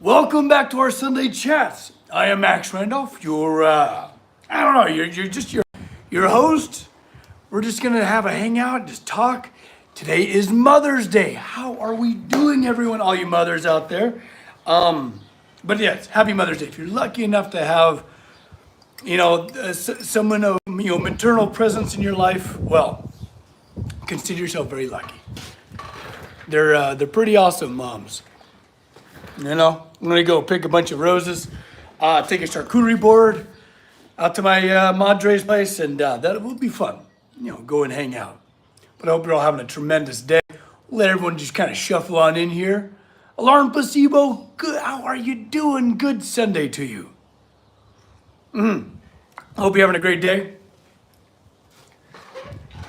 Welcome back to our Sunday chats. I am Max Randolph. You're just your host. We're just gonna have a hangout, just talk. Today is Mother's Day. How are we doing, everyone? All you mothers out there. But yes, happy Mother's Day. If you're lucky enough to have, someone of maternal presence in your life, well, consider yourself very lucky. They're pretty awesome moms. I'm gonna go pick a bunch of roses, take a charcuterie board out to my madre's place, and that will be fun. Go and hang out. But I hope you're all having a tremendous day. Let everyone just kind of shuffle on in here. Alarm Placebo, good. How are you doing? Good Sunday to you. I hope you're having a great day.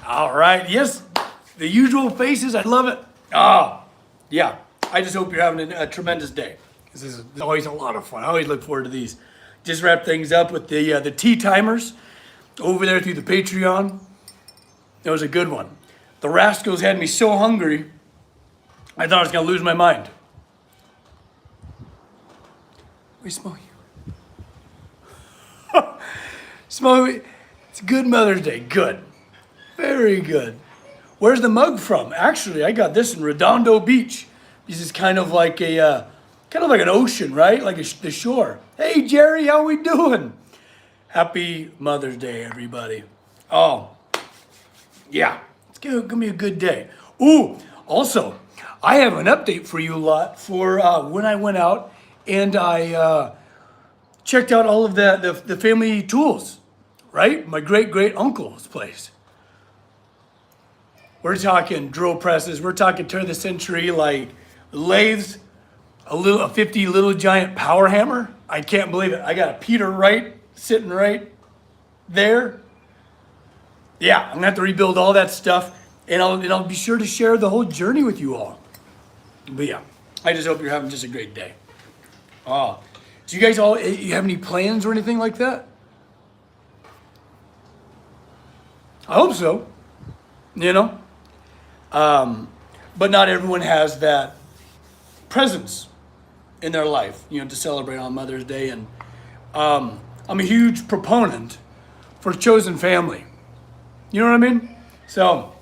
All right, yes, the usual faces. I love it. Yeah. I just hope you're having a tremendous day. This is always a lot of fun. I always look forward to these. Just wrap things up with the tea timers over there through the Patreon. That was a good one. The rascals had me so hungry, I thought I was going to lose my mind. We smell you. Smell. It's a good Mother's Day. Good. Very good. Where's the mug from? Actually, I got this in Redondo Beach. This is kind of like an ocean, right? Like the shore. Hey, Jerry, how we doing? Happy Mother's Day, everybody. Oh, yeah, it's gonna be a good day. Ooh, also, I have an update for you lot for when I went out and I checked out all of the family tools, right? My great uncle's place. We're talking drill presses. We're talking turn of the century, like lathes, a 50 little giant power hammer. I can't believe it. I got a Peter Wright sitting right there. Yeah, I'm gonna have to rebuild all that stuff, and I'll be sure to share the whole journey with you all. But yeah, I just hope you're having just a great day. Do you guys you have any plans or anything like that? I hope so. But not everyone has that presence in their life, to celebrate on Mother's Day. And I'm a huge proponent for chosen family. You know what I mean? So,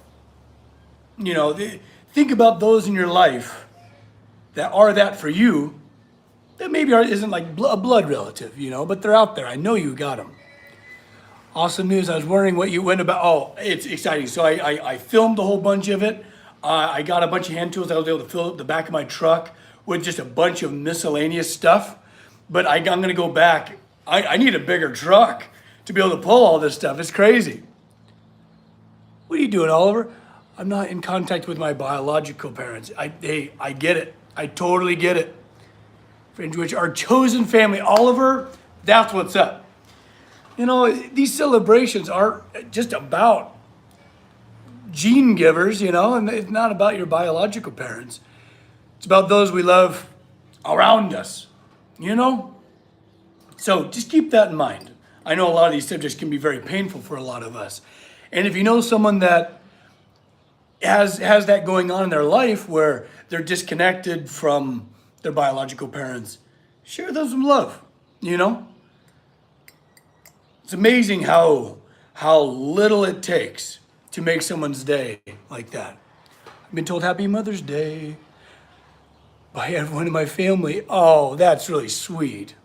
think about those in your life that are that for you, that maybe isn't like a blood relative, but they're out there. I know you got them. Awesome news. I was wondering what you went about. Oh, it's exciting. So I filmed a whole bunch of it. I got a bunch of hand tools. I was able to fill up the back of my truck with just a bunch of miscellaneous stuff. But I'm going to go back. I need a bigger truck to be able to pull all this stuff. It's crazy. What are you doing, Oliver? I'm not in contact with my biological parents. I get it. I totally get it. Friends, which our chosen family, Oliver, that's what's up. These celebrations aren't just about gene givers, and it's not about your biological parents. It's about those we love around us, So just keep that in mind. I know a lot of these subjects can be very painful for a lot of us. And if you know someone that has that going on in their life where they're disconnected from their biological parents, share them some love, It's amazing how little it takes to make someone's day like that. I've been told Happy Mother's Day by everyone in my family. Oh, that's really sweet.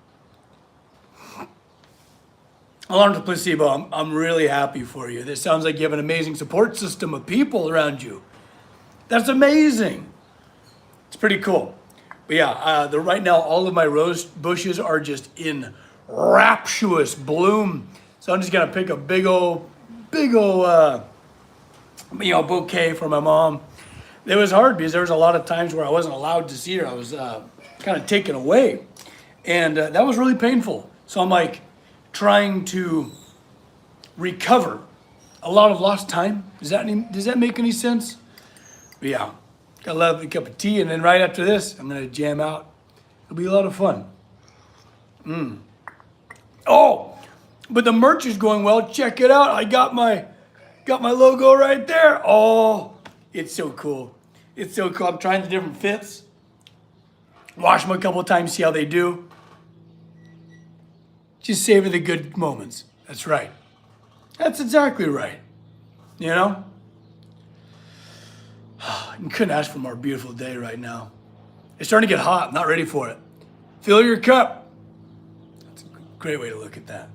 Alarm to Placebo, I'm really happy for you. This sounds like you have an amazing support system of people around you. That's amazing. It's pretty cool. But yeah, right now all of my rose bushes are just in rapturous bloom. So I'm just gonna pick a big old bouquet for my mom. It was hard because there was a lot of times where I wasn't allowed to see her. I was kind of taken away, and that was really painful. So I'm like trying to recover a lot of lost time. Does that make any sense? But yeah, got a lovely cup of tea, and then right after this, I'm gonna jam out. It'll be a lot of fun. Oh, but the merch is going well. Check it out. I got my logo right there. Oh, it's so cool. It's so cool. I'm trying the different fits. Watch them a couple of times, see how they do. Just savor the good moments. That's right. That's exactly right. You know? You couldn't ask for a more beautiful day right now. It's starting to get hot. I'm not ready for it. Fill your cup. That's a great way to look at that.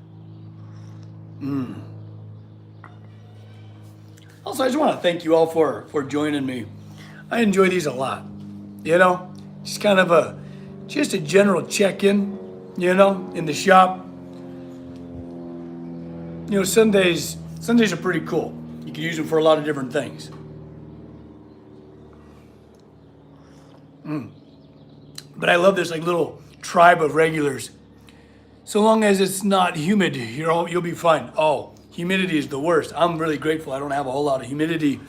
Also, I just want to thank you all for joining me. I enjoy these a lot. You know, just kind of just a general check-in, you know, in the shop. You know, Sundays are pretty cool. You can use them for a lot of different things. But I love this like little tribe of regulars. So long as it's not humid, you'll be fine. Oh, humidity is the worst. I'm really grateful I don't have a whole lot of humidity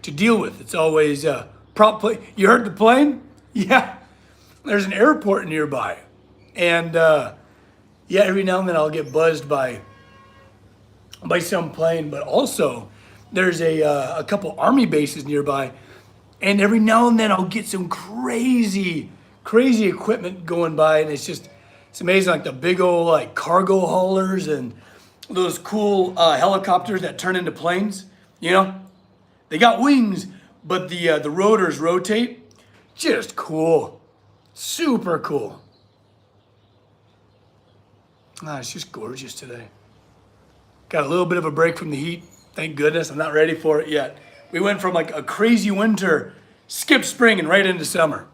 to deal with. It's always prop plane. You heard the plane? Yeah. There's an airport nearby. And yeah, every now and then I'll get buzzed by some plane, but also there's a couple army bases nearby. And every now and then I'll get some crazy equipment going by, and it's amazing, like the big old like cargo haulers and those cool helicopters that turn into planes. You know, they got wings, but the rotors rotate. Just cool, super cool. It's just gorgeous today. Got a little bit of a break from the heat. Thank goodness. I'm not ready for it yet. We went from like a crazy winter, skipped spring, and right into summer.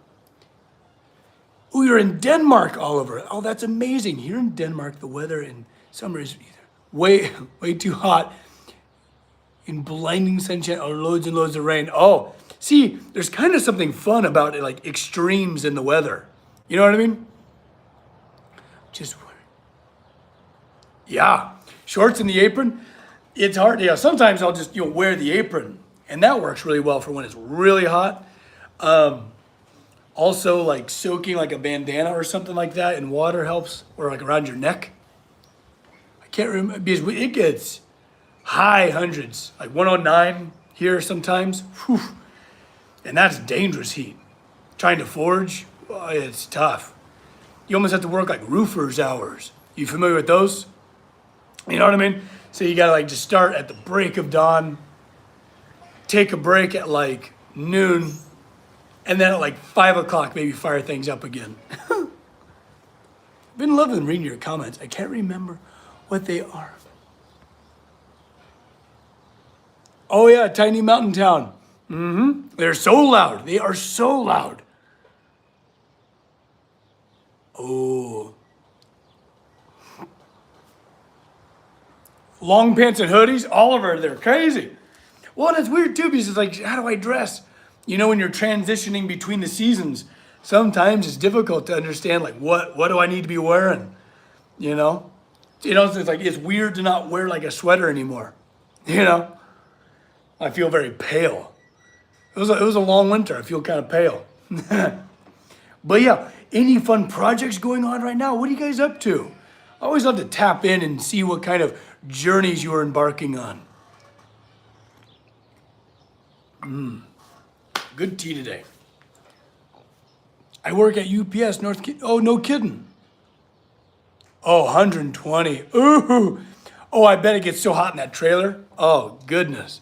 Oh, you're in Denmark, Oliver. Oh, that's amazing. Here in Denmark, the weather in summer is either way too hot, in blinding sunshine, or loads and loads of rain. Oh, see, there's kind of something fun about it, like extremes in the weather. You know what I mean? Yeah, shorts and the apron. It's hard. Yeah, sometimes I'll just wear the apron, and that works really well for when it's really hot. Also, like soaking like a bandana or something like that in water helps, or like around your neck. I can't remember because it gets high hundreds, like 109 here sometimes. Whew. And that's dangerous heat. Trying to forge, it's tough. You almost have to work like roofer's hours. You familiar with those? You know what I mean? So you gotta like just start at the break of dawn, take a break at like noon, and then at like 5 o'clock, maybe fire things up again. Been loving reading your comments. I can't remember what they are. Oh yeah, tiny mountain town. They're so loud. They are so loud. Oh. Long pants and hoodies, Oliver, they're crazy. Well, that's weird too, because it's like, how do I dress? You know, when you're transitioning between the seasons, sometimes it's difficult to understand, like, what do I need to be wearing? You know? It's like, it's weird to not wear like a sweater anymore. You know? I feel very pale. It was a long winter. I feel kind of pale. But yeah, any fun projects going on right now? What are you guys up to? I always love to tap in and see what kind of journeys you are embarking on. Good tea today. I work at UPS North. Oh, no kidding. Oh, 120. Ooh. Oh, I bet it gets so hot in that trailer. Oh, goodness.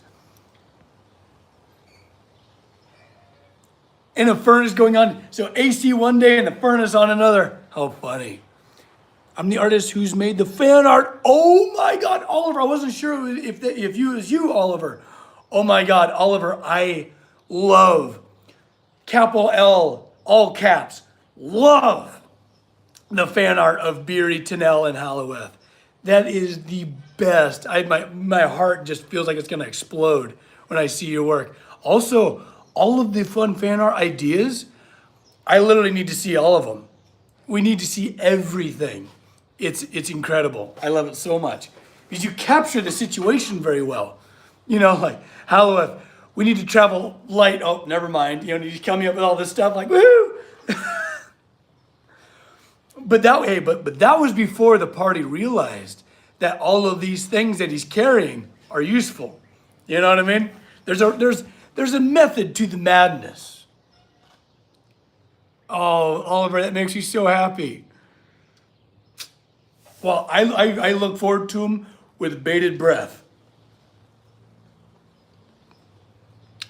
And a furnace going on. So AC one day and the furnace on another. How funny. I'm the artist who's made the fan art. Oh my God, Oliver. I wasn't sure if it was you, Oliver. Oh my God, Oliver, I love, capital L, all caps, love the fan art of Beery, Tennell, and Halloweth. That is the best. My heart just feels like it's gonna explode when I see your work. Also, all of the fun fan art ideas, I literally need to see all of them. We need to see everything. It's incredible. I love it so much because you capture the situation very well. You know, like Halloweth, we need to travel light. Oh, never mind. You just coming up with all this stuff like woo. But that was before the party realized that all of these things that he's carrying are useful. You know what I mean? There's a method to the madness. Oh, Oliver, that makes me so happy. Well, I look forward to them with bated breath.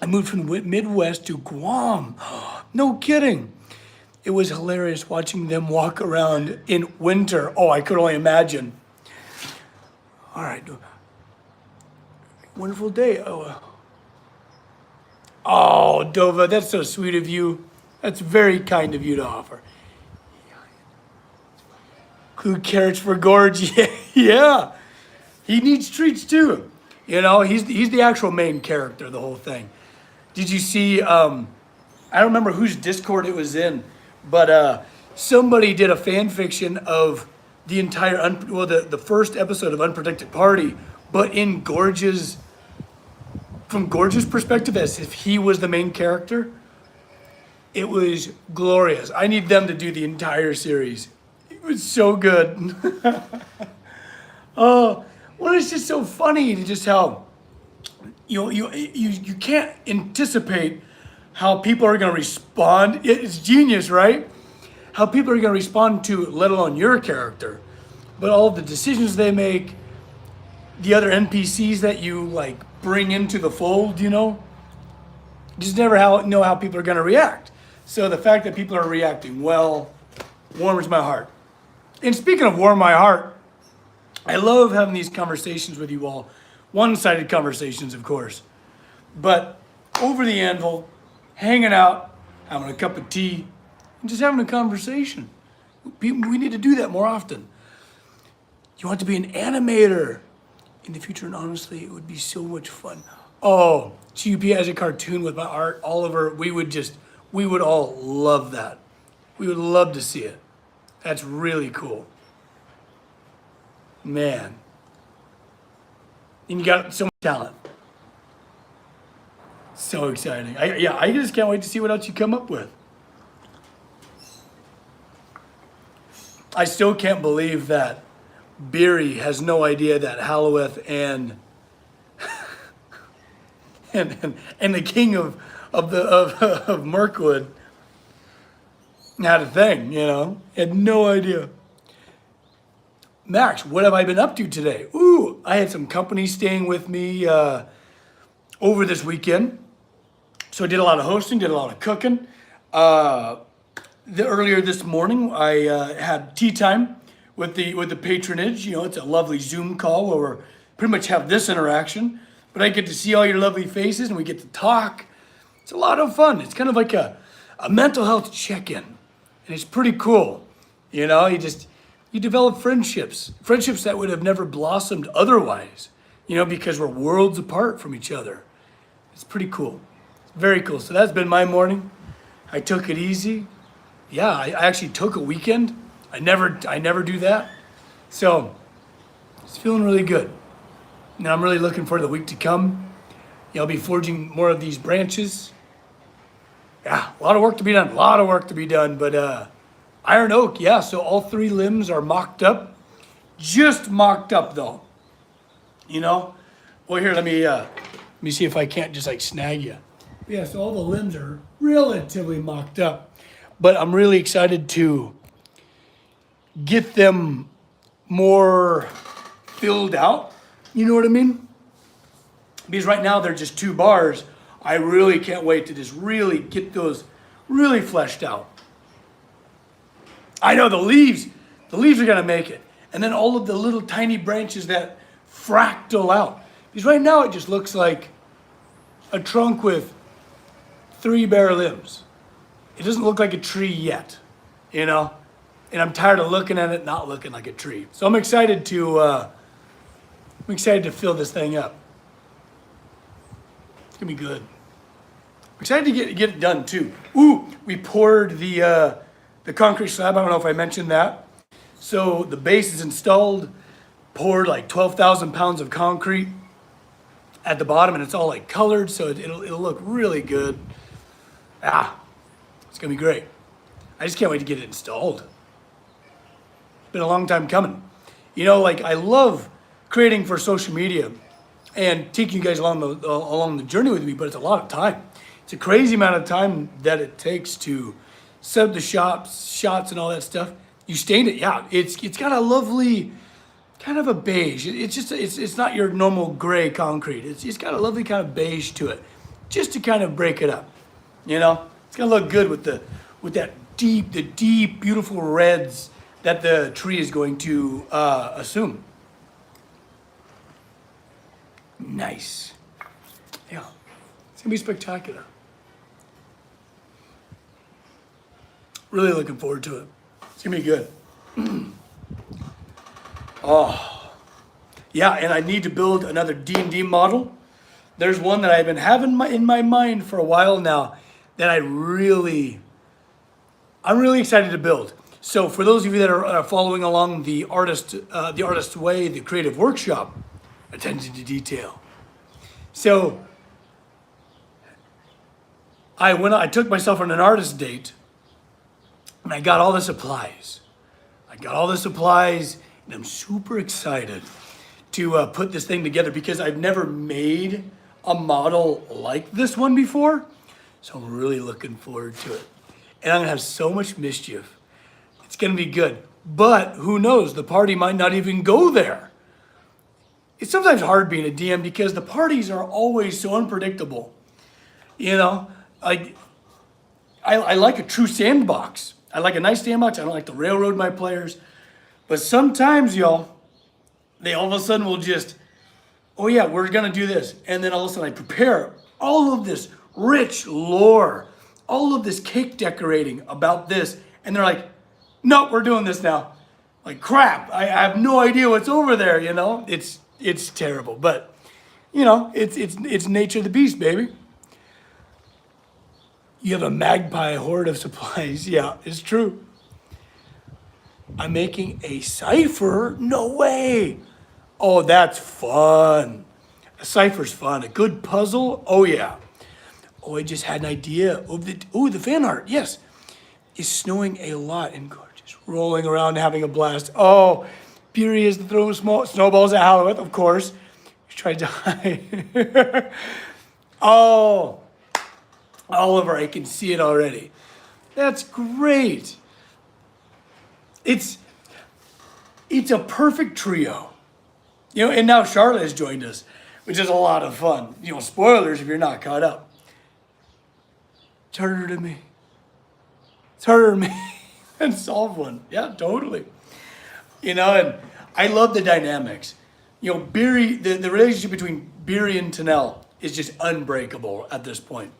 I moved from the Midwest to Guam. No kidding. It was hilarious watching them walk around in winter. Oh, I could only imagine. All right. Wonderful day. Oh, Dova, that's so sweet of you. That's very kind of you to offer. Who cares for Gorge? Yeah. He needs treats too. You know, he's the actual main character of the whole thing. Did you see? I don't remember whose Discord it was in, but somebody did a fan fiction of the entire the first episode of Unpredicted Party, but in Gorge's from Gorge's perspective as if he was the main character. It was glorious. I need them to do the entire series. It was so good. Oh, well, it's just so funny to just how you can't anticipate how people are going to respond. It's genius, right? How people are going to respond to, let alone your character, but all of the decisions they make, the other NPCs that you like bring into the fold. You just never know how people are going to react. So the fact that people are reacting well warms my heart. And speaking of warm my heart, I love having these conversations with you all. One-sided conversations, of course. But over the anvil, hanging out, having a cup of tea, and just having a conversation. We need to do that more often. You want to be an animator in the future, and honestly, it would be so much fun. Oh, GUP as a cartoon with my art, Oliver, we would all love that. We would love to see it. That's really cool. Man. And you got so much talent. So exciting. I just can't wait to see what else you come up with. I still can't believe that Beery has no idea that Halloweth and and the king of Mirkwood had a thing, Had no idea. Max, what have I been up to today? Ooh, I had some company staying with me over this weekend. So I did a lot of hosting, did a lot of cooking. Earlier this morning, I had tea time with the patronage. It's a lovely Zoom call where we pretty much have this interaction. But I get to see all your lovely faces and we get to talk. It's a lot of fun. It's kind of like a mental health check-in. And it's pretty cool. You develop friendships that would have never blossomed otherwise, because we're worlds apart from each other. It's pretty cool. It's very cool. So that's been my morning. I took it easy. Yeah, I actually took a weekend. I never do that. So it's feeling really good. Now I'm really looking for the week to come. I'll be forging more of these branches. Yeah, a lot of work to be done. But iron oak, yeah, so all 3 limbs are mocked up. Just mocked up though. Well, here, let me see if I can't just like snag you. Yeah, so all the limbs are relatively mocked up. But I'm really excited to get them more filled out. You know what I mean? Because right now they're just 2 bars. I really can't wait to just really get those really fleshed out. I know the leaves are gonna make it. And then all of the little tiny branches that fractal out. Because right now it just looks like a trunk with 3 bare limbs. It doesn't look like a tree yet, And I'm tired of looking at it not looking like a tree. So I'm excited to fill this thing up. It's gonna be good. I'm excited to get it done too. Ooh, we poured the concrete slab. I don't know if I mentioned that. So the base is installed, poured like 12,000 pounds of concrete at the bottom, and it's all like colored, so it'll look really good. It's gonna be great. I just can't wait to get it installed. It's been a long time coming. I love creating for social media and taking you guys along the journey with me, but it's a lot of time. It's a crazy amount of time that it takes to set up the shots and all that stuff. You stained it, yeah. It's got a lovely kind of a beige. It's not your normal gray concrete. It's got a lovely kind of beige to it, just to kind of break it up. You know, it's gonna look good with the deep, beautiful reds that the tree is going to assume. Nice. Yeah, it's gonna be spectacular. Really looking forward to it. It's gonna be good. Oh, yeah, and I need to build another D&D model. There's one that I've been having in my mind for a while now that I'm really excited to build. So for those of you that are following along the Artist's Way, the creative workshop, attention to detail. So I took myself on an artist date, and I got all the supplies. And I'm super excited to put this thing together because I've never made a model like this one before. So I'm really looking forward to it. And I'm gonna have so much mischief. It's gonna be good. But who knows, the party might not even go there. It's sometimes hard being a DM because the parties are always so unpredictable. You know, I like a true sandbox. I like a nice sandbox. I don't like to railroad my players. But sometimes, y'all, they all of a sudden will just, oh yeah, we're gonna do this. And then all of a sudden I prepare all of this rich lore, all of this cake decorating about this. And they're like, nope, we're doing this now. Like, crap, I have no idea what's over there, you know? It's terrible, but you know, it's nature of the beast, baby. You have a magpie hoard of supplies. Yeah, it's true. I'm making a cipher? No way. Oh, that's fun. A cipher's fun. A good puzzle? Oh yeah. Oh, I just had an idea of the fan art. Yes. It's snowing a lot and gorgeous. Rolling around having a blast. Oh, Beery is throwing snowballs at Halloweth, of course. He tried to hide. Oh, Oliver, I can see it already. That's great. It's a perfect trio. You know, and now Charlotte has joined us, which is a lot of fun. You know, spoilers if you're not caught up. It's harder to me. It's harder to me than solve one. Yeah, totally. You know, and I love the dynamics. You know, Beery, the relationship between Beery and Tennell is just unbreakable at this point.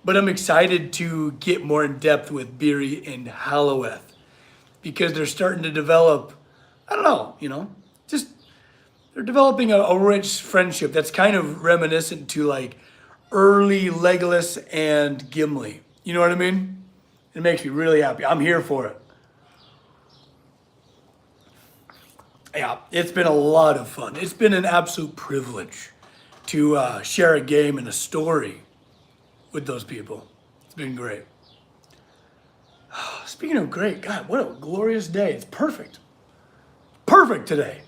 But I'm excited to get more in depth with Beery and Halloweth because they're starting to develop, I don't know, you know, just they're developing a rich friendship that's kind of reminiscent to like early Legolas and Gimli. You know what I mean? It makes me really happy. I'm here for it. Yeah, it's been a lot of fun. It's been an absolute privilege to share a game and a story with those people. It's been great. Speaking of great, God, what a glorious day. It's perfect. Perfect today.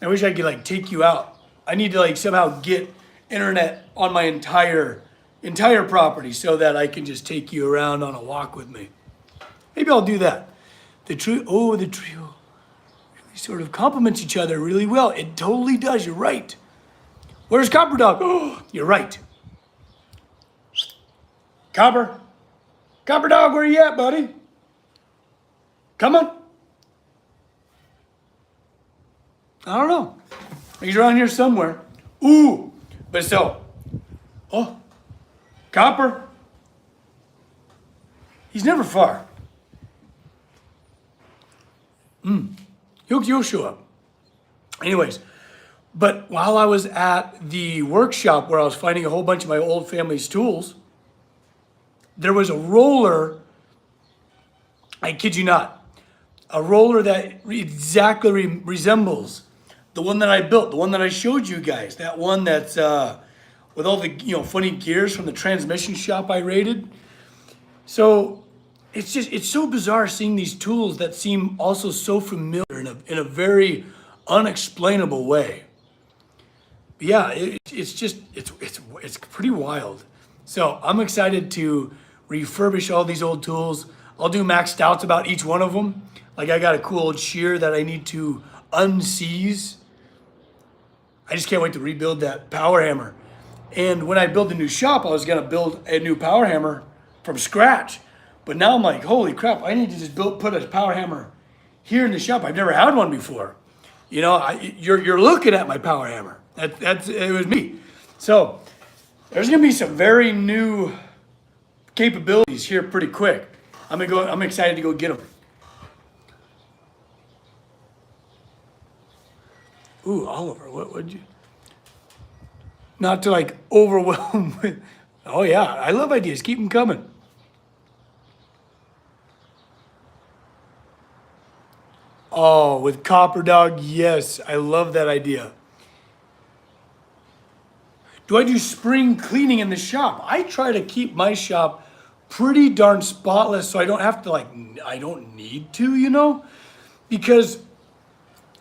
I wish I could like take you out. I need to like somehow get internet on my entire property so that I can just take you around on a walk with me. Maybe I'll do that. The trio really sort of complements each other really well. It totally does. You're right. Where's Copper Dog? Oh, you're right. Copper Dog, where you at, buddy? Come on. I don't know. He's around here somewhere. Ooh, but so, Copper. He's never far. He'll show up. Anyways, but while I was at the workshop where I was finding a whole bunch of my old family's tools, there was a roller, I kid you not, a roller that exactly resembles the one that I built, the one that I showed you guys, that one that's with all the funny gears from the transmission shop I raided. So it's so bizarre seeing these tools that seem also so familiar in a very unexplainable way. But yeah, it's pretty wild. So I'm excited to refurbish all these old tools. I'll do maxed outs about each one of them. Like I got a cool old shear that I need to unseize. I just can't wait to rebuild that power hammer. And when I build a new shop, I was gonna build a new power hammer from scratch. But now I'm like, holy crap, I need to just put a power hammer here in the shop. I've never had one before. You know, you're looking at my power hammer. It was me. So there's gonna be some very new capabilities here pretty quick. I'm excited to go get them. Ooh, Oliver, what would you? Not to like overwhelm with. Oh yeah, I love ideas. Keep them coming. Oh, with Copper Dog, yes, I love that idea. Do I do spring cleaning in the shop? I try to keep my shop pretty darn spotless so I don't have to I don't need to, you know? Because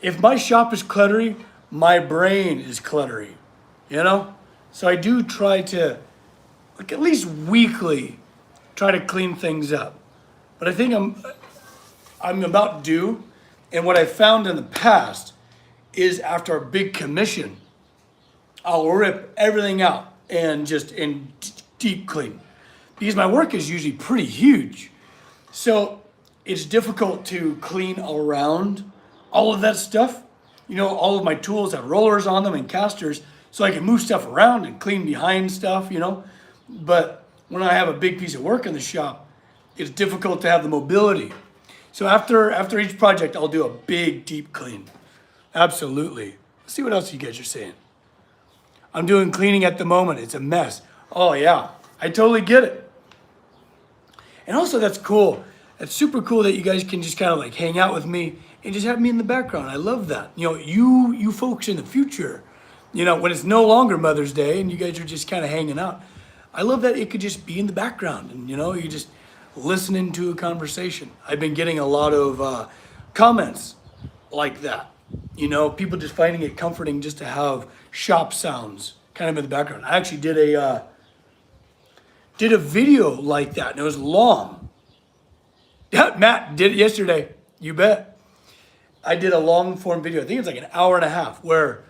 if my shop is cluttery, my brain is cluttery, you know? So I do try to, like at least weekly, try to clean things up. But I think I'm about due. And what I found in the past is after a big commission, I'll rip everything out and just deep clean. Because my work is usually pretty huge. So it's difficult to clean around all of that stuff. You know, all of my tools have rollers on them and casters, so I can move stuff around and clean behind stuff, you know. But when I have a big piece of work in the shop, it's difficult to have the mobility. So after each project, I'll do a big deep clean. Absolutely. Let's see what else you guys are saying. I'm doing cleaning at the moment. It's a mess. Oh yeah, I totally get it. And also that's cool. That's super cool that you guys can just kind of like hang out with me and just have me in the background. I love that. You know, you folks in the future, you know, when it's no longer Mother's Day and you guys are just kind of hanging out, I love that it could just be in the background and, you know, you just listening to a conversation. I've been getting a lot of comments like that. You know, people just finding it comforting just to have shop sounds kind of in the background. I actually did a video like that, and it was long. Yeah, Matt did it yesterday. You bet. I did a long form video. I think it's like an hour and a half where,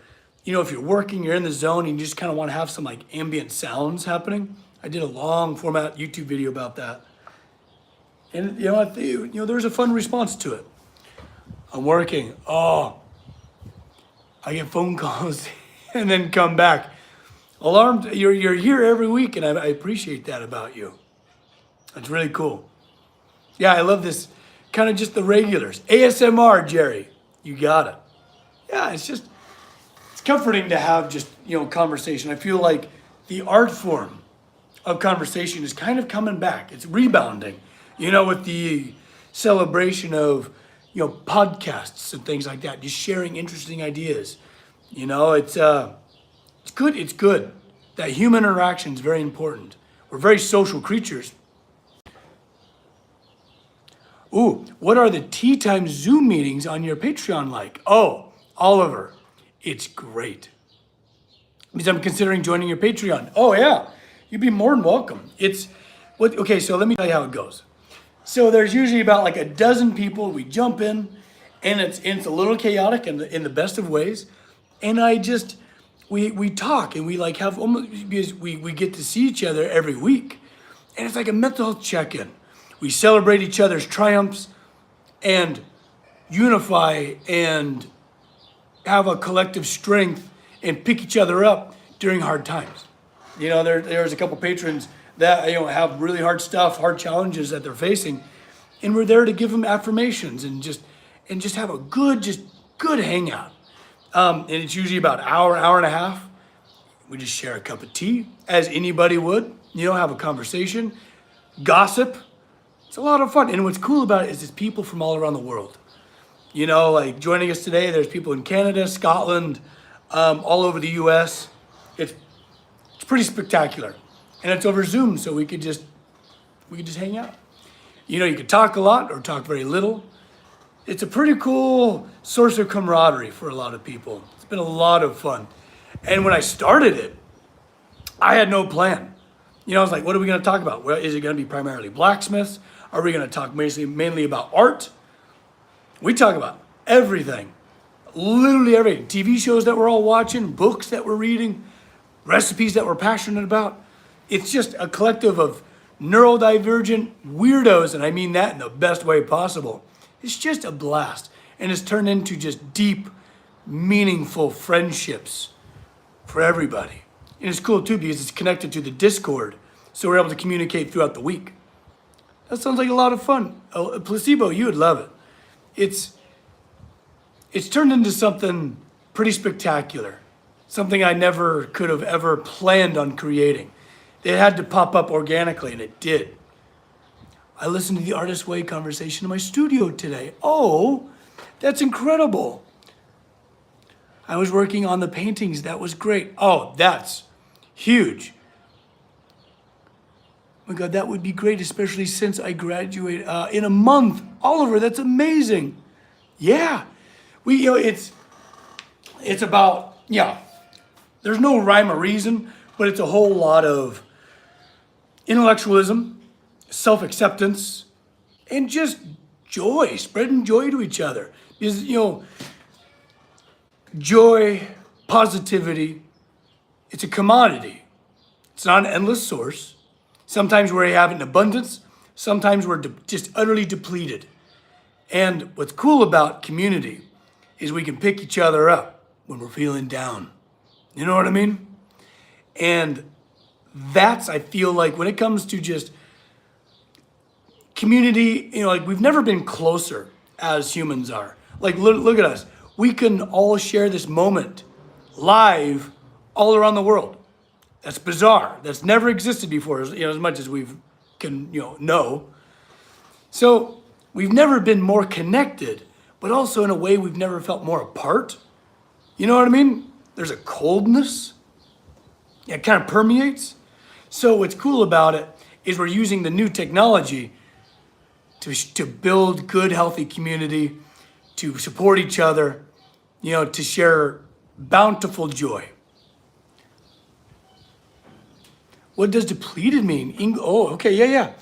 you know, if you're working, you're in the zone, and you just kind of want to have some like ambient sounds happening. I did a long format YouTube video about that. And, you know, there was a fun response to it. I'm working. Oh, I get phone calls and then come back. Alarmed, you're here every week, and I appreciate that about you. That's really cool. Yeah, I love this kind of just the regulars. ASMR, Jerry. You got it. Yeah, it's comforting to have just, you know, conversation. I feel like the art form of conversation is kind of coming back. It's rebounding. You know, with the celebration of, you know, podcasts and things like that, just sharing interesting ideas. You know, it's good. It's good. That human interaction is very important. We're very social creatures. Ooh, what are the tea time Zoom meetings on your Patreon like? Oh, Oliver, it's great. Because I'm considering joining your Patreon. Oh yeah, you'd be more than welcome. Okay, so let me tell you how it goes. So there's usually about like a dozen people. We jump in, and it's a little chaotic in the best of ways. And we talk, and we like have almost, because we get to see each other every week, and it's like a mental health check-in. We celebrate each other's triumphs and unify and have a collective strength and pick each other up during hard times. You know, there's a couple patrons that, you know, have really hard stuff, hard challenges that they're facing, and we're there to give them affirmations and just have a good hangout. And it's usually about an hour and a half. We just share a cup of tea, as anybody would, you know, have a conversation, gossip. It's a lot of fun. And what's cool about it is it's people from all around the world. You know, like joining us today, there's people in Canada, Scotland, all over the US. It's pretty spectacular. And it's over Zoom, so we could just hang out. You know, you could talk a lot or talk very little. It's a pretty cool source of camaraderie for a lot of people. It's been a lot of fun. And when I started it, I had no plan. I was like, what are we going to talk about? Well, is it going to be primarily blacksmiths? Are we going to talk mainly about art? We talk about everything, literally everything. TV shows that we're all watching, books that we're reading, recipes that we're passionate about. It's just a collective of neurodivergent weirdos, and I mean that in the best way possible. It's just a blast, and it's turned into just deep, meaningful friendships for everybody. And it's cool too because it's connected to the Discord, so we're able to communicate throughout the week. That sounds like a lot of fun. Placebo, you would love it. It's turned into something pretty spectacular, something I never could have ever planned on creating. It had to pop up organically, and it did. I listened to the Artist Way conversation in my studio today. Oh, that's incredible. I was working on the paintings. That was great. Oh, that's huge. Oh my God, that would be great, especially since I graduate in a month. Oliver, that's amazing. Yeah, it's about, there's no rhyme or reason, but it's a whole lot of intellectualism, self-acceptance, and just joy, spreading joy to each other. Because, joy, positivity, it's a commodity. It's not an endless source. Sometimes we have it in abundance. Sometimes we're just utterly depleted. And what's cool about community is we can pick each other up when we're feeling down. You know what I mean? And that's, I feel like, when it comes to just community, like we've never been closer as humans are. Like, look at us. We can all share this moment live all around the world. That's bizarre. That's never existed before, as much as we've can know. So we've never been more connected, but also in a way we've never felt more apart. You know what I mean? There's a coldness. It kind of permeates. So what's cool about it is we're using the new technology to build good, healthy community, to support each other, to share bountiful joy. What does depleted mean? Okay, yeah.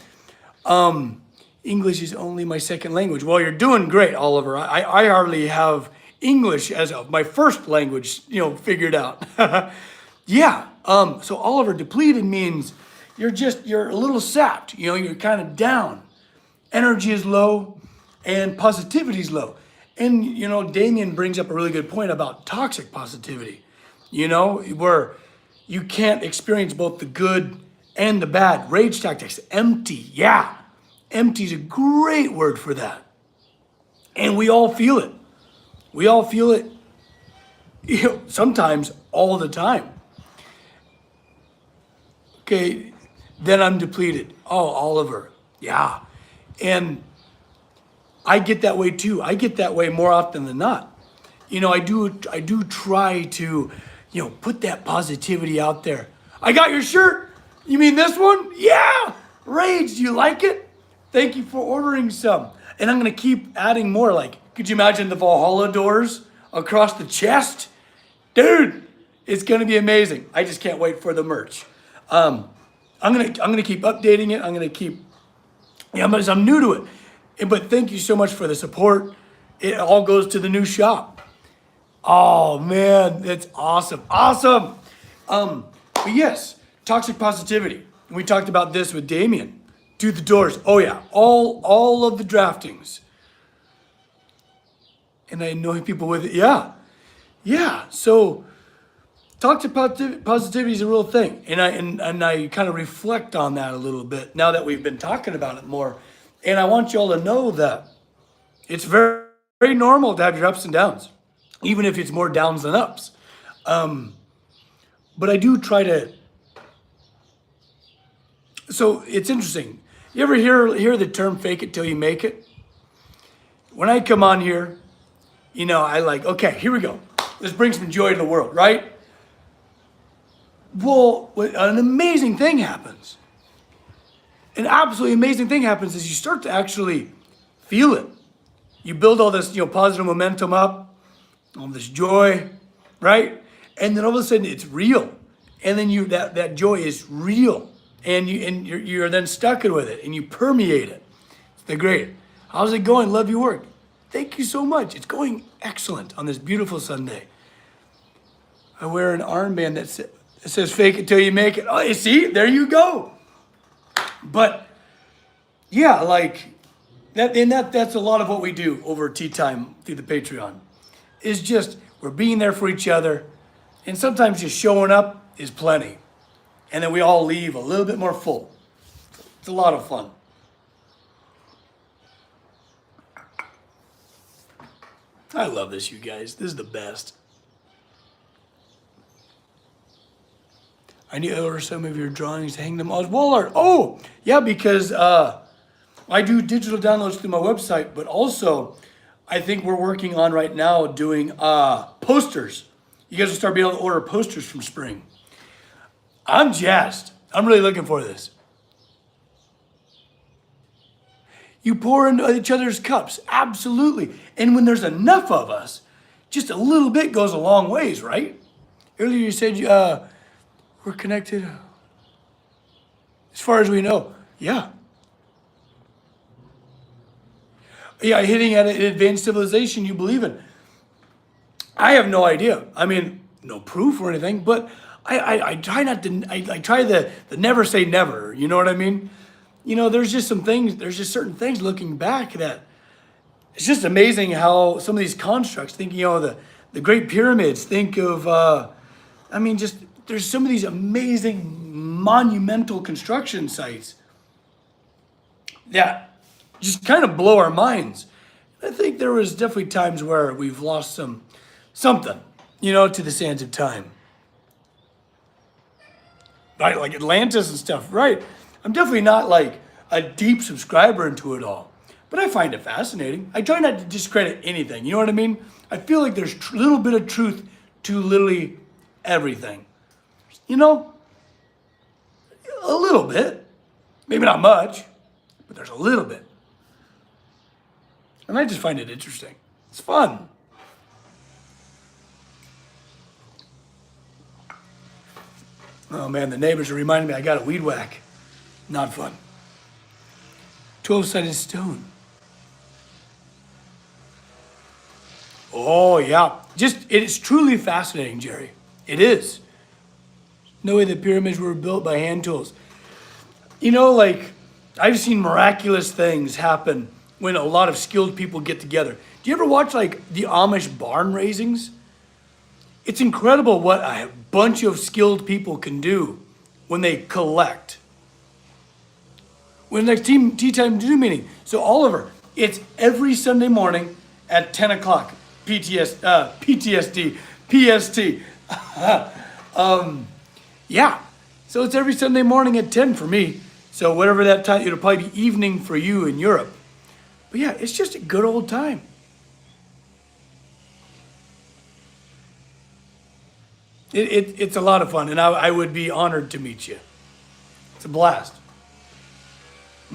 English is only my second language. Well, you're doing great, Oliver. I hardly have English as my first language, figured out. Yeah. So Oliver, depleted means you're a little sapped. You're kind of down. Energy is low, and positivity is low. And Damien brings up a really good point about toxic positivity. Where you can't experience both the good and the bad. Rage tactics, empty, yeah. Empty is a great word for that. And we all feel it. We all feel it, sometimes all the time. Okay, then I'm depleted. Oh, Oliver, yeah. And I get that way too. I get that way more often than not. I do try to, put that positivity out there. I got your shirt. You mean this one? Yeah. Rage, do you like it? Thank you for ordering some. And I'm going to keep adding more. Like, could you imagine the Valhalla doors across the chest? Dude, it's going to be amazing. I just can't wait for the merch. I'm going to keep updating it. I'm going to keep, but I'm new to it. But thank you so much for the support. It all goes to the new shop. Oh man, that's awesome. Awesome. But yes, toxic positivity. We talked about this with Damien. Do the doors. Oh yeah, all of the draftings. And I know people with it. Yeah. So toxic positivity is a real thing. And I kind of reflect on that a little bit now that we've been talking about it more. And I want you all to know that it's very, very normal to have your ups and downs, even if it's more downs than ups. But I do try to. So it's interesting. You ever hear the term "fake it till you make it"? When I come on here, I okay, here we go. Let's bring some joy to the world, right? Well, an amazing thing happens. An absolutely amazing thing happens is you start to actually feel it. You build all this, positive momentum up, all this joy, right? And then all of a sudden it's real. And then that joy is real. and you're then stuck in with it, and you permeate it. They're great. How's it going? Love your work. Thank you so much. It's going excellent on this beautiful Sunday. I wear an armband that says fake it till you make it. Oh, you see, there you go. But yeah, like that, and that's a lot of what we do over tea time through the Patreon. Is just we're being there for each other, and sometimes just showing up is plenty. And then we all leave a little bit more full. It's a lot of fun. I love this, you guys. This is the best. I need to order some of your drawings to hang them on wall art. Oh, yeah, because I do digital downloads through my website, but also I think we're working on right now doing posters. You guys will start being able to order posters from spring. I'm jazzed. I'm really looking for this. You pour into each other's cups, absolutely. And when there's enough of us, just a little bit goes a long ways, right? Earlier you said we're connected as far as we know. Yeah. Yeah, hitting at an advanced civilization you believe in. I have no idea. I mean, no proof or anything, but I try not to, I try the never say never, you know what I mean? You know, there's just certain things looking back that it's just amazing how some of these constructs, think, you know, the Great Pyramids, think of, just there's some of these amazing monumental construction sites that just kind of blow our minds. I think there was definitely times where we've lost something, you know, to the sands of time. Right, like Atlantis and stuff, right? I'm definitely not like a deep subscriber into it all, but I find it fascinating. I try not to discredit anything, you know what I mean? I feel like there's a little bit of truth to literally everything. You know, a little bit, maybe not much, but there's a little bit. And I just find it interesting. It's fun. Oh man, the neighbors are reminding me I got a weed whack. Not fun. 12-sided stone. Oh yeah, it is truly fascinating, Jerry. It is. No way the pyramids were built by hand tools. You know, like, I've seen miraculous things happen when a lot of skilled people get together. Do you ever watch like the Amish barn raisings? It's incredible what a bunch of skilled people can do when they collect. When next tea time Zoom meeting. So Oliver, it's every Sunday morning at 10 o'clock. PTSD, PST. Yeah, so it's every Sunday morning at 10 for me. So whatever that time, it'll probably be evening for you in Europe. But yeah, it's just a good old time. It's a lot of fun, and I would be honored to meet you. It's a blast.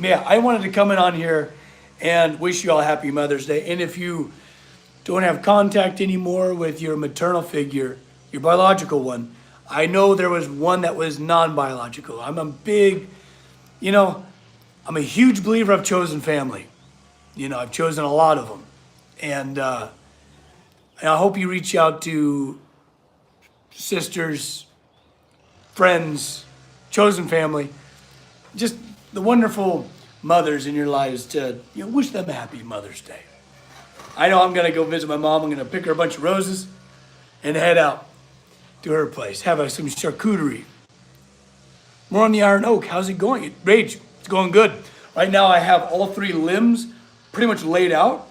Yeah, I wanted to come in on here and wish you all a happy Mother's Day. And if you don't have contact anymore with your maternal figure, your biological one, I know there was one that was non-biological. I'm a huge believer of chosen family. You know, I've chosen a lot of them. And I hope you reach out to sisters, friends, chosen family, just the wonderful mothers in your lives to, wish them a happy Mother's Day. I know I'm going to go visit my mom. I'm going to pick her a bunch of roses and head out to her place. Have some charcuterie. More on the Iron Oak. How's it going? Rage. It's going good. Right now I have all 3 limbs pretty much laid out,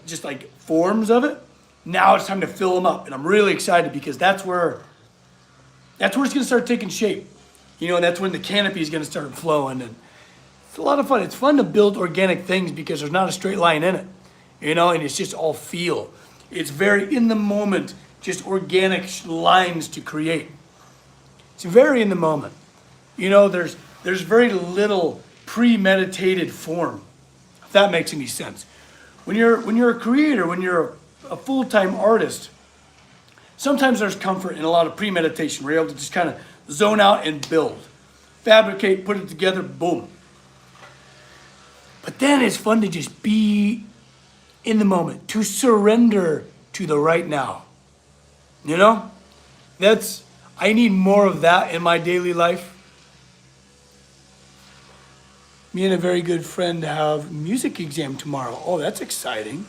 just like forms of it. Now it's time to fill them up. And I'm really excited because that's where it's going to start taking shape. And that's when the canopy is going to start flowing. And it's a lot of fun. It's fun to build organic things because there's not a straight line in it, and it's just all feel. It's very in the moment, just organic lines to create. It's very in the moment. There's very little premeditated form, if that makes any sense. When you're a creator, when you're a full-time artist, sometimes there's comfort in a lot of premeditation. We're able to just kind of zone out and build. fabricate, put it together, boom. But then it's fun to just be in the moment, to surrender to the right now. You know? I need more of that in my daily life. Me and a very good friend have music exam tomorrow. Oh, that's exciting.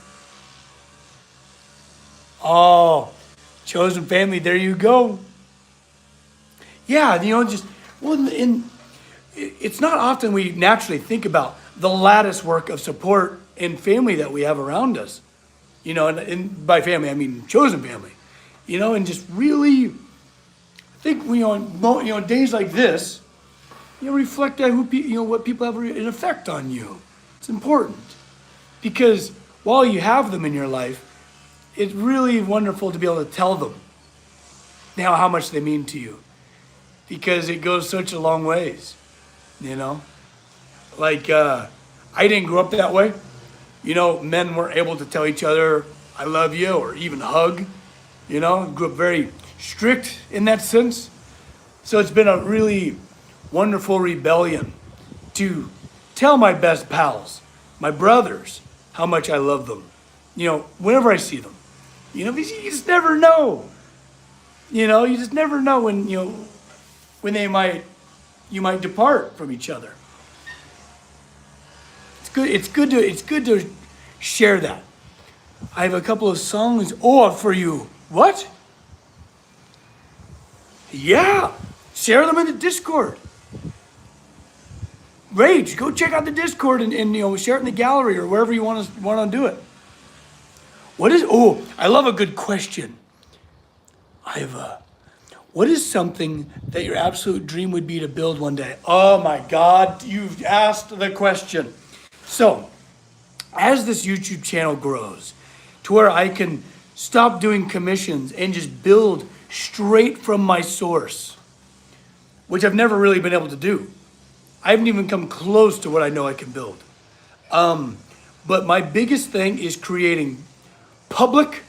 Oh, chosen family, there you go. Yeah, it's not often we naturally think about the lattice work of support and family that we have around us. And by family, I mean chosen family. And just really think, days like this, reflect on what people have an effect on you. It's important because while you have them in your life, it's really wonderful to be able to tell them now how much they mean to you, because it goes such a long ways. Like I didn't grow up that way. Men weren't able to tell each other I love you or even hug. Grew up very strict in that sense. So it's been a really wonderful rebellion to tell my best pals, my brothers, how much I love them. Whenever I see them. Because you just never know. You just never know when you might depart from each other. It's good to share that. I have a couple of songs for you. What? Yeah. Share them in the Discord. Rage, go check out the Discord and share it in the gallery or wherever you want to do it. I love a good question. What is something that your absolute dream would be to build one day? Oh my God, you've asked the question. So, as this YouTube channel grows to where I can stop doing commissions and just build straight from my source, which I've never really been able to do. I haven't even come close to what I know I can build. But my biggest thing is creating public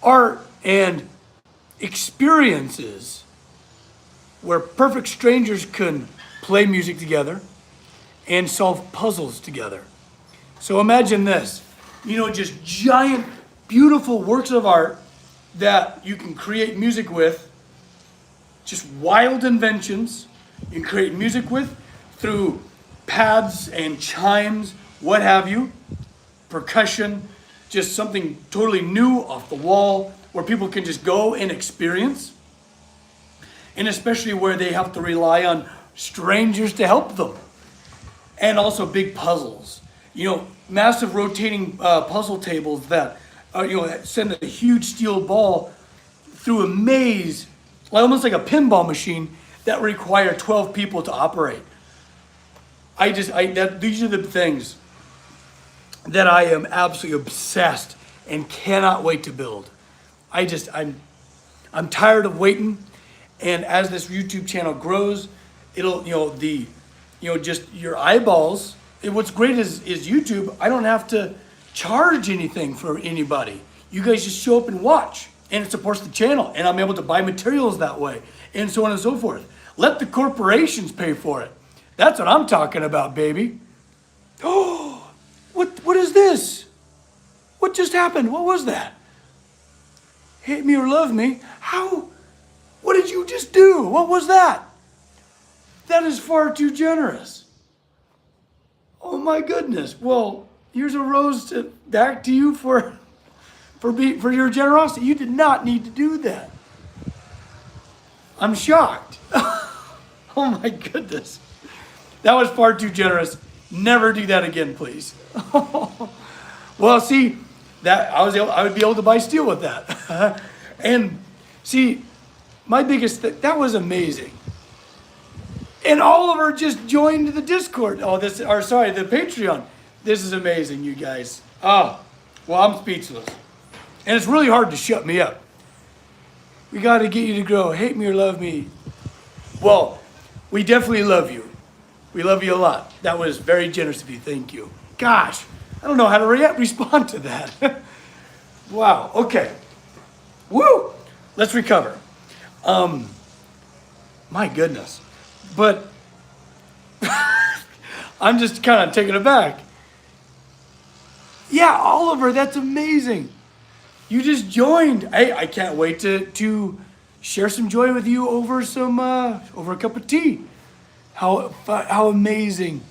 art and experiences where perfect strangers can play music together and solve puzzles together. So imagine this, just giant, beautiful works of art that you can create music with, just wild inventions you can create music with through pads and chimes, what have you, percussion, just something totally new off the wall where people can just go and experience. And especially where they have to rely on strangers to help them. And also big puzzles. Massive rotating puzzle tables that send a huge steel ball through a maze, almost like a pinball machine that require 12 people to operate. These are the things that I am absolutely obsessed and cannot wait to build. I'm tired of waiting, and as this YouTube channel grows, it'll just your eyeballs. And what's great is YouTube. I don't have to charge anything for anybody. You guys just show up and watch, and it supports the channel, and I'm able to buy materials that way, and so on and so forth. Let the corporations pay for it. That's what I'm talking about, baby. Oh, what is this? What just happened? What was that? Hate me or love me? How? What did you just do? What was that? That is far too generous. Oh my goodness. Well, here's a rose back to you for your generosity. You did not need to do that. I'm shocked. Oh my goodness. That was far too generous. Never do that again, please. Well, see, that I would be able to buy steel with that. And see, my biggest that was amazing. And Oliver just joined the Discord. The Patreon. This is amazing, you guys. Oh, well, I'm speechless. And it's really hard to shut me up. We got to get you to grow. Hate me or love me. Well, we definitely love you. We love you a lot. That was very generous of you. Thank you. Gosh, I don't know how to respond to that. Wow. Okay. Woo! Let's recover. My goodness. But I'm just kind of taken aback. Yeah, Oliver, that's amazing. You just joined. Hey, I can't wait to share some joy with you over some over a cup of tea. How amazing.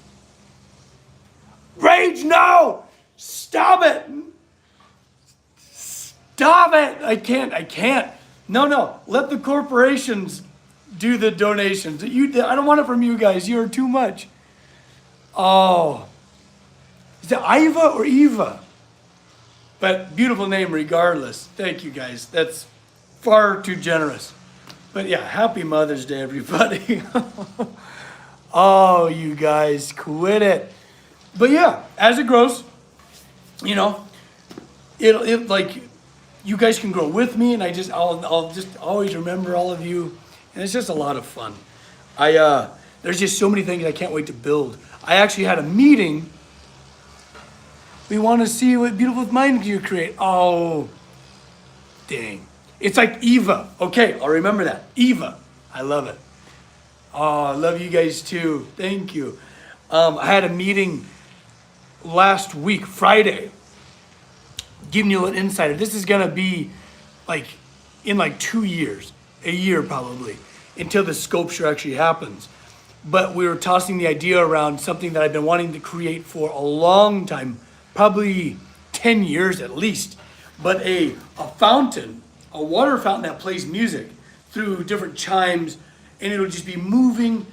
Rage, no! Stop it! Stop it! I can't. No. Let the corporations do the donations. I don't want it from you guys. You're too much. Oh. Is it Iva or Eva? But beautiful name regardless. Thank you guys. That's far too generous. But yeah, happy Mother's Day, everybody. Oh, you guys, quit it. But yeah, as it grows, you know, it like you guys can grow with me, and I'll just always remember all of you, and it's just a lot of fun. There's just so many things I can't wait to build. I actually had a meeting. We want to see what beautiful mind you create. Oh, dang. It's like Eva. Okay, I'll remember that. Eva. I love it. Oh, I love you guys too. Thank you. I had a meeting last week, Friday, giving you an insider. This is going to be like in like 2 years, a year probably, until the sculpture actually happens. But we were tossing the idea around something that I've been wanting to create for a long time, probably 10 years at least. But a fountain, a water fountain that plays music through different chimes, and it'll just be moving,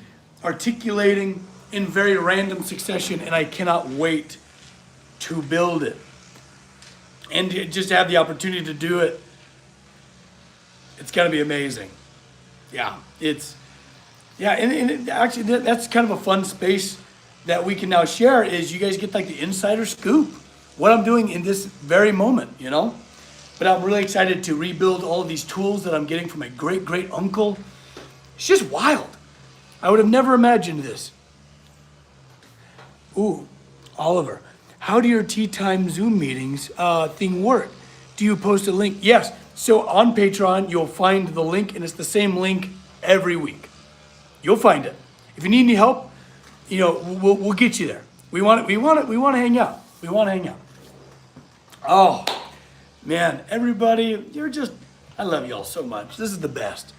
articulating in very random succession, and I cannot wait to build it. And just have the opportunity to do it, it's gonna be amazing. Yeah, and actually that's kind of a fun space that we can now share, is you guys get like the insider scoop, what I'm doing in this very moment, you know? But I'm really excited to rebuild all of these tools that I'm getting from my great uncle. It's just wild. I would have never imagined this. Ooh, Oliver, how do your tea time Zoom meetings thing work? Do you post a link? Yes. So on Patreon, you'll find the link, and it's the same link every week. You'll find it. If you need any help, you know, we'll get you there. We want to hang out. We want to hang out. Oh, man, everybody, I love y'all so much. This is the best.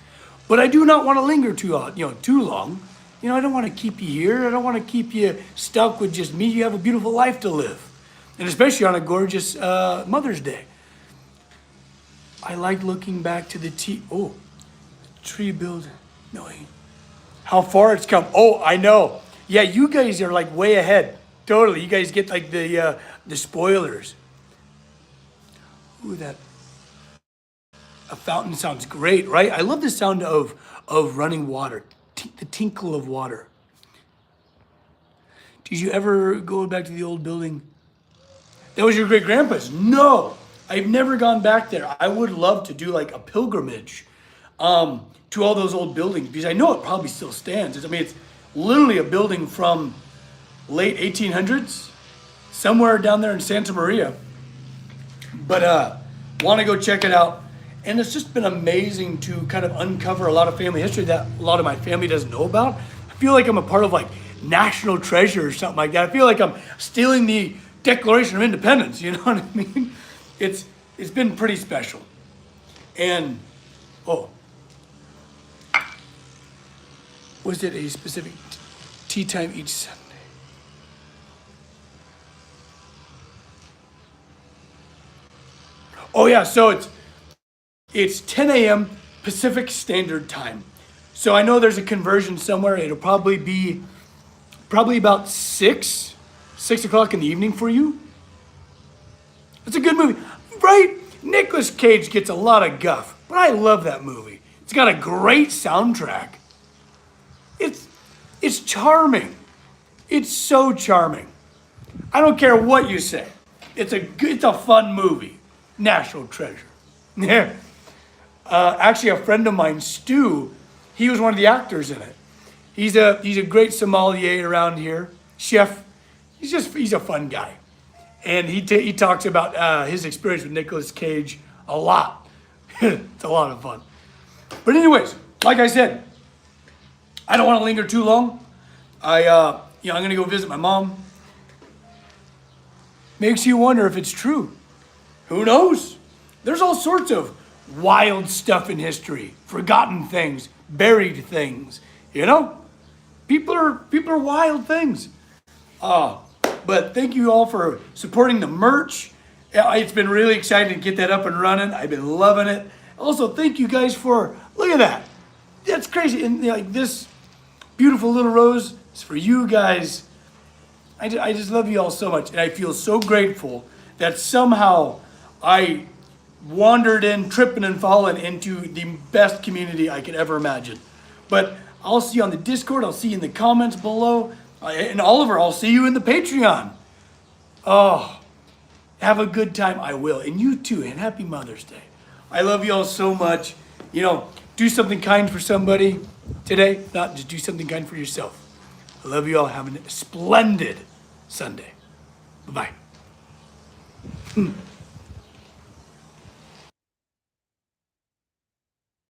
But I do not want to linger too long. You know, I don't want to keep you here. I don't want to keep you stuck with just me. You have a beautiful life to live. And especially on a gorgeous Mother's Day. I like looking back to the tree build, knowing how far it's come. Oh, I know. Yeah, you guys are like way ahead. Totally. You guys get like the spoilers. Ooh, a fountain sounds great, right? I love the sound of running water, the tinkle of water. Did you ever go back to the old building? That was your great grandpa's? No, I've never gone back there. I would love to do like a pilgrimage to all those old buildings, because I know it probably still stands. I mean, it's literally a building from late 1800s, somewhere down there in Santa Maria. But want to go check it out. And it's just been amazing to kind of uncover a lot of family history that a lot of my family doesn't know about. I feel like I'm a part of like national treasure or something like that. I feel like I'm stealing the Declaration of Independence, you know what I mean? It's been pretty special. And, was it a specific tea time each Sunday? Oh yeah, so it's 10 a.m. Pacific Standard Time. So I know there's a conversion somewhere. It'll probably be about 6 o'clock in the evening for you. It's a good movie, right? Nicolas Cage gets a lot of guff, but I love that movie. It's got a great soundtrack. It's charming. It's so charming. I don't care what you say. It's a fun movie. National treasure. Yeah. Actually, a friend of mine, Stu, he was one of the actors in it. He's a great sommelier around here, chef. He's a fun guy, and he talks about his experience with Nicolas Cage a lot. It's a lot of fun. But anyways, like I said, I don't want to linger too long. I'm gonna go visit my mom. Makes you wonder if it's true. Who knows? There's all sorts of wild stuff in history, forgotten things, buried things. You know, people are wild things. But thank you all for supporting the merch. It's been really exciting to get that up and running. I've been loving it. Also, thank you guys for, look at that. That's crazy. And like this beautiful little rose is for you guys. I just love you all so much. And I feel so grateful that somehow I wandered in, tripping and falling into the best community I could ever imagine. But I'll see you on the Discord. I'll see you in the comments below. And Oliver, I'll see you in the Patreon. Oh, have a good time. I will. And you too. And happy Mother's Day. I love you all so much. You know, do something kind for somebody today. Not just do something kind for yourself. I love you all. Have a splendid Sunday. Bye-bye.